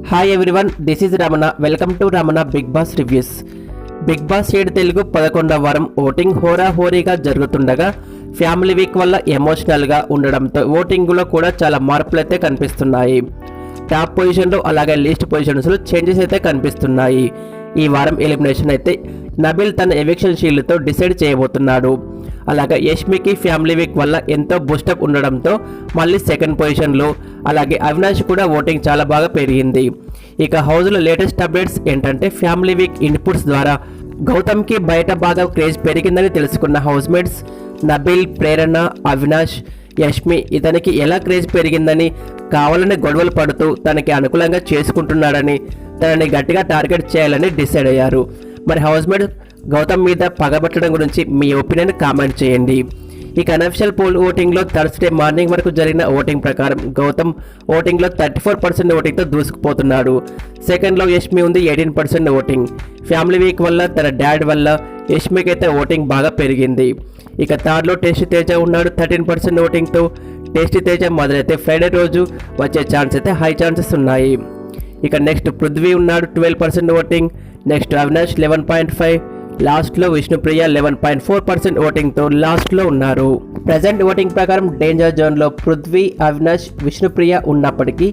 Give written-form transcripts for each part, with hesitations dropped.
Hi everyone, this is Ramana. Welcome to Ramana Bigg Boss reviews. Bigg Boss 7 Telugu 11వ వారం voting హోరాహోరీగా జరుగుతుండగా ఫ్యామిలీ వీక్ వల్ల ఎమోషనల్గా ఉండడంతో ఓటింగ్లో కూడా చాలా మార్పులు అయితే కనిపిస్తున్నాయి. టాప్ పొజిషన్లో అలాగే లీస్ట్ పొజిషన్స్లో చేంజెస్ అయితే కనిపిస్తున్నాయి. ఈ వారం ఎలిమినేషన్ అయితే నబిల్ తన ఎవిక్షన్ షీల్డ్తో డిసైడ్ చేయబోతున్నాడు. అలాగే యష్మికి ఫ్యామిలీ వీక్ వల్ల ఎంతో బూస్టప్ ఉండడంతో మళ్ళీ సెకండ్ పొజిషన్లో, అలాగే అవినాష్ కూడా ఓటింగ్ చాలా బాగా పెరిగింది. ఇక హౌస్లో లేటెస్ట్ అప్డేట్స్ ఏంటంటే ఫ్యామిలీ వీక్ ఇన్పుట్స్ ద్వారా గౌతమ్కి బయట బాగా క్రేజ్ పెరిగిందని తెలుసుకున్న హౌస్మేట్స్ నబిల్, ప్రేరణ, అవినాష్, యష్మి ఇతనికి ఎలా క్రేజ్ పెరిగిందని కావాలని గొడవలు పడుతూ తనకి అనుకూలంగా చేసుకుంటున్నాడని తనని గట్టిగా టార్గెట్ చేయాలని డిసైడ్ అయ్యారు. మరి హౌస్మేట్ గౌతమ్ మీద పగబట్టడం గురించి మీ ఒపీనియన్ కామెంట్ చేయండి. ఇక అనఫిషియల్ పోల్ ఓటింగ్లో థర్స్డే మార్నింగ్ వరకు జరిగిన ఓటింగ్ ప్రకారం గౌతమ్ ఓటింగ్లో 34% ఓటింగ్తో దూసుకుపోతున్నాడు. సెకండ్లో యష్మి ఉంది 18% ఓటింగ్. ఫ్యామిలీ వీక్ వల్ల తన డాడ్ వల్ల యష్మికి అయితే ఓటింగ్ బాగా పెరిగింది. ఇక థర్డ్లో టేస్టీ తేజ ఉన్నాడు 13% ఓటింగ్తో. టేస్టీ తేజ మొదలైతే ఫ్రైడే రోజు వచ్చే ఛాన్స్ అయితే హై ఛాన్సెస్ ఉన్నాయి. ఇక నెక్స్ట్ పృథ్వీ ఉన్నాడు 12% ఓటింగ్. నెక్స్ట్ అవినాష్ 11.5. లాస్ట్లో విష్ణుప్రియ 11.4% ఓటింగ్తో లాస్ట్లో ఉన్నారు. ప్రజెంట్ ఓటింగ్ ప్రకారం డేంజర్ జోన్లో పృథ్వీ, అవినాష్, విష్ణుప్రియ ఉన్నప్పటికీ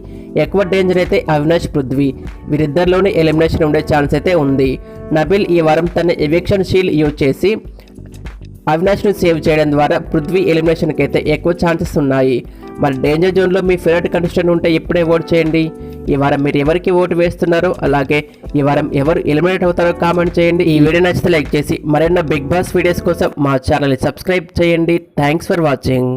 ఎక్కువ డేంజర్ అయితే అవినాష్, పృథ్వీ వీరిద్దరిలోనే ఎలిమినేషన్ ఉండే ఛాన్స్ అయితే ఉంది. నబిల్ ఈ వారం తన ఎవిక్షన్ షీల్డ్ యూజ్ చేసి అవినాష్ను సేవ్ చేయడం ద్వారా పృథ్వీ ఎలిమినేషన్కి అయితే ఎక్కువ ఛాన్సెస్ ఉన్నాయి. మరి డేంజర్ జోన్లో మీ ఫేవరెట్ కంటెస్టెంట్ ఉంటే ఇప్పుడే ఓట్ చేయండి. ఈ వారం మీరు ఎవరికి ఓటు వేస్తున్నారో, అలాగే ఈ వారం ఎవరు ఎలిమినేట్ అవుతారో కామెంట్ చేయండి. ఈ వీడియో నచ్చితే లైక్ చేసి మరెన్నో బిగ్ బాస్ వీడియోస్ కోసం మా ఛానల్ని సబ్స్క్రైబ్ చేయండి. Thanks for watching.